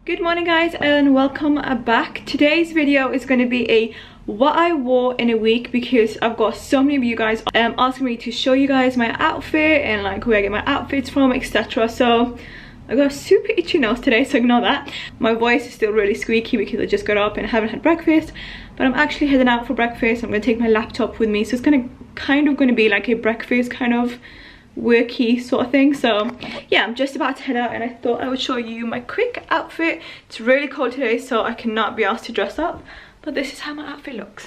Good morning guys and welcome back. Today's video is going to be a what I wore in a week because I've got so many of you guys asking me to show you guys my outfit and like where I get my outfits from, etc. So I got a super itchy nose today, so ignore that. My voice is still really squeaky because I just got up and I haven't had breakfast, but I'm actually heading out for breakfast. I'm going to take my laptop with me, so it's kind of going to be like a breakfast kind of worky sort of thing. So yeah, I'm just about to head out and I thought I would show you my quick outfit. It's really cold today, so I cannot be asked to dress up, but this is how my outfit looks.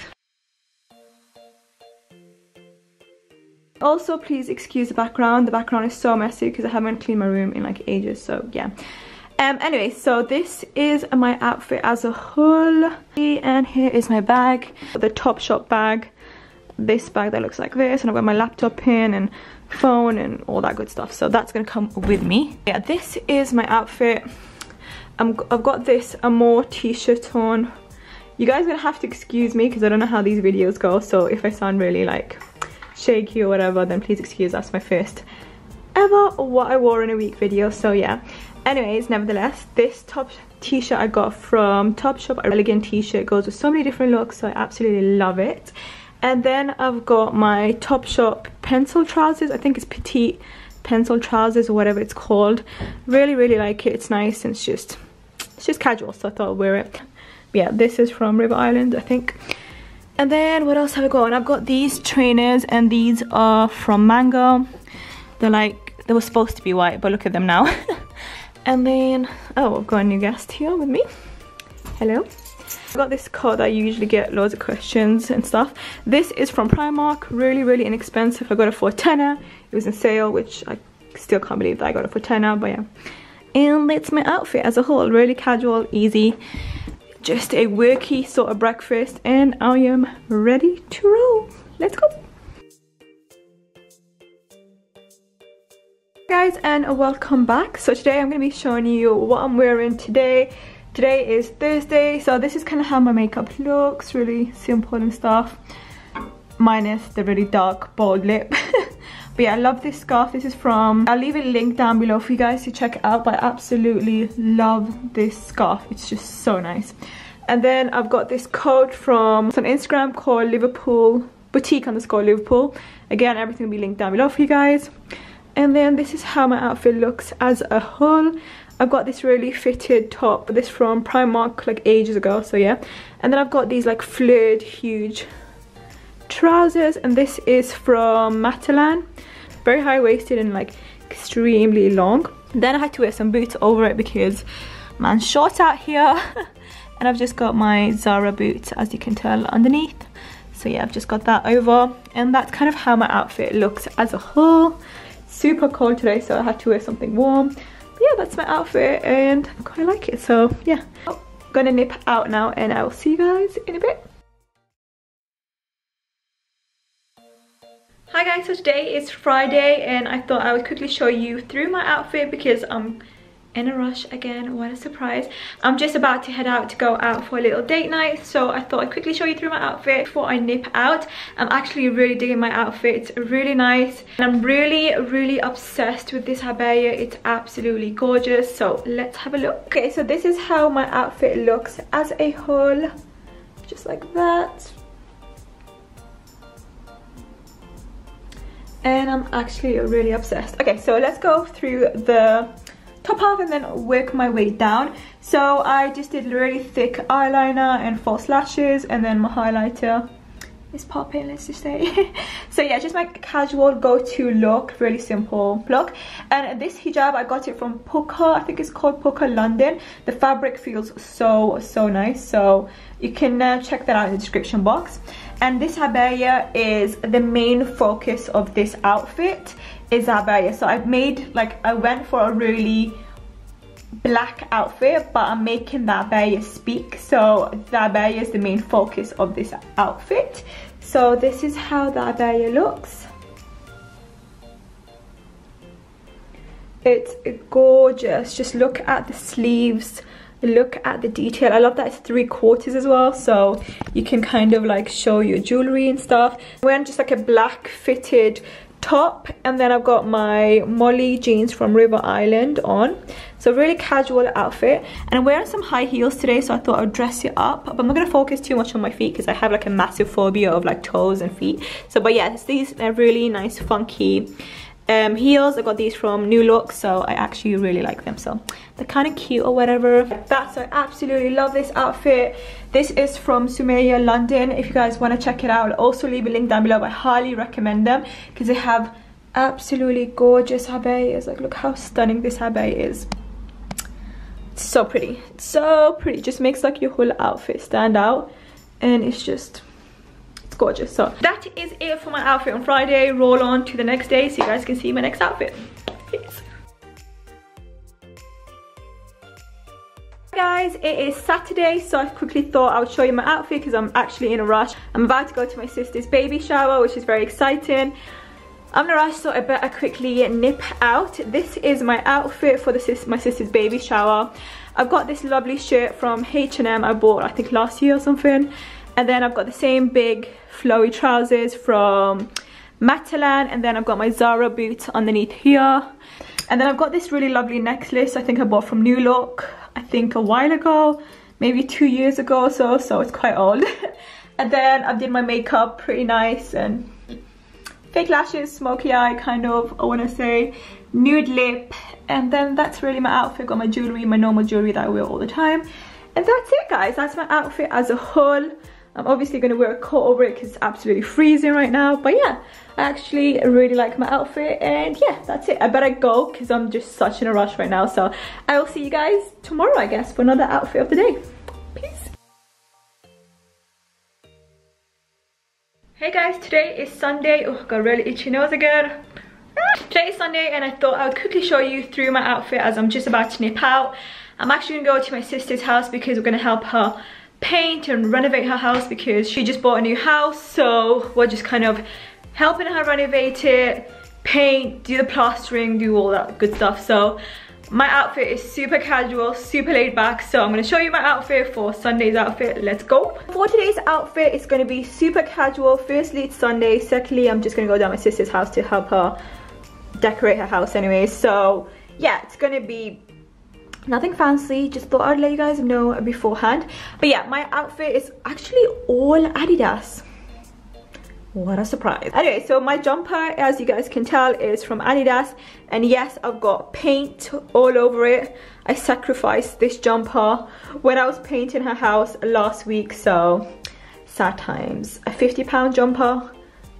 Also, please excuse the background. The background is so messy because I haven't cleaned my room in like ages, so yeah. Anyway, so this is my outfit as a whole, and here is my bag, the Topshop bag. This bag that looks like this, and I've got my laptop in and phone and all that good stuff, so that's gonna come with me. Yeah, this is my outfit. I've got this Amore t-shirt on. You guys are gonna have to excuse me because I don't know how these videos go, so if I sound really like shaky or whatever, then please excuse. That's my first ever what I wore in a week video, so yeah. Anyways, nevertheless, this top t-shirt I got from Topshop, an elegant t-shirt, goes with so many different looks, so I absolutely love it. And then I've got my Topshop pencil trousers. I think it's petite pencil trousers or whatever it's called. Really like it. It's nice and it's just casual, so I thought I'd wear it. But yeah, this is from River Island, I think. And then what else have I got? And I've got these trainers, and these are from Mango. They're like, they were supposed to be white, but look at them now. And then, oh, I've got a new guest here with me. Hello. I got this coat that I usually get loads of questions and stuff. This is from Primark, really inexpensive. I got it for a tenner. It was in sale, which I still can't believe that I got it for a tenner, but yeah. And that's my outfit as a whole, really casual, easy, just a worky sort of breakfast, and I am ready to roll. Let's go. Guys, and welcome back. So today I'm going to be showing you what I'm wearing today. Today is Thursday, so this is kind of how my makeup looks, really simple and stuff, minus the really dark bold lip. But yeah, I love this scarf. This is from, I'll leave a link down below for you guys to check it out, but I absolutely love this scarf. It's just so nice. And then I've got this coat from, it's on Instagram called Liverpool, boutique_Liverpool. Again, everything will be linked down below for you guys. And then this is how my outfit looks as a whole. I've got this really fitted top, this from Primark like ages ago, so yeah. And then I've got these like flared huge trousers, and this is from Matalan, very high-waisted and like extremely long. Then I had to wear some boots over it because man's short out here. And I've just got my Zara boots, as you can tell, underneath. So yeah, I've just got that over, and that's kind of how my outfit looks as a whole. Super cold today, so I had to wear something warm. Yeah, that's my outfit and I quite like it, so yeah. I'm gonna nip out now and I will see you guys in a bit. Hi guys, so today is Friday and I thought I would quickly show you through my outfit because I'm in a rush again. What a surprise. I'm just about to head out to go out for a little date night, so I thought I'd quickly show you through my outfit before I nip out. I'm actually really digging my outfit. It's really nice and I'm really obsessed with this abaya. It's absolutely gorgeous, so let's have a look. Okay, so this is how my outfit looks as a whole, just like that. And I'm actually really obsessed. Okay, so let's go through the top half and then work my way down. So I just did really thick eyeliner and false lashes, and then my highlighter is popping, let's just say. So yeah, just my casual go-to look, really simple look. And this hijab, I got it from Puka, I think it's called Puka London. The fabric feels so nice, so you can check that out in the description box. And this abaya is the main focus of this outfit, is abaya. So I've made, like, I went for a really black outfit, but I'm making the abaya speak, so the abaya is the main focus of this outfit. So this is how the abaya looks. It's gorgeous. Just look at the sleeves, look at the detail. I love that it's 3/4 as well, so you can kind of like show your jewelry and stuff. Wearing just like a black fitted top, and then I've got my Molly jeans from River Island on. So really casual outfit, and I'm wearing some high heels today, so I thought I'd dress it up, but I'm not going to focus too much on my feet because I have like a massive phobia of like toes and feet. So but yeah, these are really nice funky heels. I got these from New Look, so I actually really like them, so they're kind of cute or whatever. That's, I absolutely love this outfit. This is from Sumaya London. If you guys want to check it out, I'll also leave a link down below. I highly recommend them because they have absolutely gorgeous abayas. Like, look how stunning this abaya is. It's so pretty, it's so pretty. Just makes like your whole outfit stand out, and it's just gorgeous. So that is it for my outfit on Friday. Roll on to the next day so you guys can see my next outfit. Peace. Guys, it is Saturday, so I quickly thought I would show you my outfit because I'm actually in a rush. I'm about to go to my sister's baby shower, which is very exciting. I'm in a rush, so I better quickly nip out. This is my outfit for my sister's baby shower. I've got this lovely shirt from H&M I bought I think last year or something. And then I've got the same big flowy trousers from Matalan, and then I've got my Zara boots underneath here. And then I've got this really lovely necklace I think I bought from New Look, I think a while ago, maybe 2 years ago or so, so it's quite old. And then I did my makeup pretty nice, and fake lashes, smoky eye kind of, I want to say, nude lip, and then that's really my outfit. Got my jewelry, my normal jewelry that I wear all the time, and that's it guys. That's my outfit as a whole. I'm obviously going to wear a coat over it because it's absolutely freezing right now. But yeah, I actually really like my outfit. And yeah, that's it. I better go because I'm just such in a rush right now. So I will see you guys tomorrow, I guess, for another outfit of the day. Peace. Hey guys, today is Sunday. Oh, got a really itchy nose again. Today is Sunday, and I thought I would quickly show you through my outfit as I'm just about to nip out. I'm actually going to go to my sister's house because we're going to help her paint and renovate her house because she just bought a new house, so we're just kind of helping her renovate it, paint, do the plastering, do all that good stuff. So my outfit is super casual, super laid back, so I'm going to show you my outfit for Sunday's outfit. Let's go. For today's outfit, it's going to be super casual. Firstly, it's Sunday. Secondly, I'm just going to go down my sister's house to help her decorate her house anyway. So yeah, it's going to be nothing fancy, just thought I'd let you guys know beforehand. But yeah, my outfit is actually all Adidas. What a surprise. Anyway, so my jumper, as you guys can tell, is from Adidas, and yes, I've got paint all over it. I sacrificed this jumper when I was painting her house last week, so sad times. A £50 jumper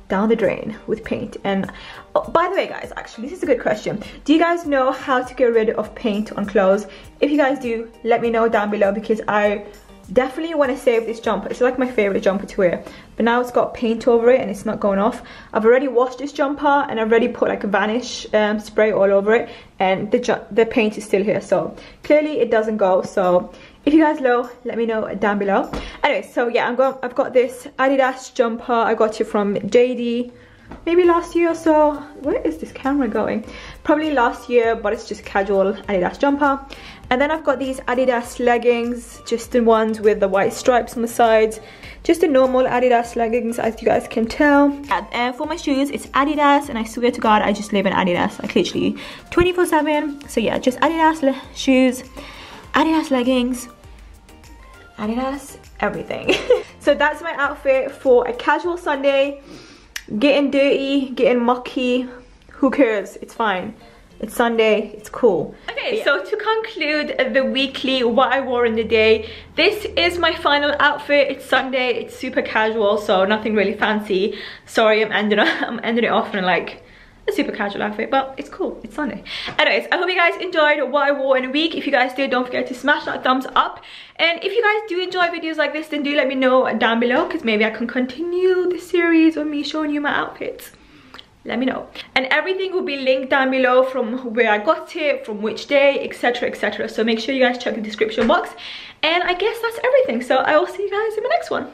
down the drain with paint. And oh, by the way guys, actually this is a good question. Do you guys know how to get rid of paint on clothes? If you guys do, let me know down below because I definitely want to save this jumper. It's like my favorite jumper to wear, but now it's got paint over it and it's not going off. I've already washed this jumper and I've already put like a vanish spray all over it, and the paint is still here, so clearly it doesn't go. So if you guys know, let me know down below. Anyway, so yeah, I've got this Adidas jumper. I got it from JD maybe last year or so. Where is this camera going? Probably last year, but it's just a casual Adidas jumper. And then I've got these Adidas leggings, just the ones with the white stripes on the sides. Just the normal Adidas leggings, as you guys can tell. And for my shoes, it's Adidas, and I swear to God, I just live in Adidas, like literally 24/7. So yeah, just Adidas shoes, Adidas leggings, Adidas everything. So that's my outfit for a casual Sunday. Getting dirty, getting mucky, who cares? It's fine. It's Sunday, it's cool. Okay, yeah. So to conclude the weekly, what I wore in the day, this is my final outfit. It's Sunday, it's super casual, so nothing really fancy. Sorry, I'm ending it off in like a super casual outfit, but it's cool, it's Sunday. Anyways, I hope you guys enjoyed what I wore in a week. If you guys did, don't forget to smash that thumbs up. And if you guys do enjoy videos like this, then do let me know down below, because maybe I can continue the series of me showing you my outfits. Let me know. And everything will be linked down below, from where I got it, from which day, etc, etc. So make sure you guys check the description box. And I guess that's everything. So I will see you guys in the next one.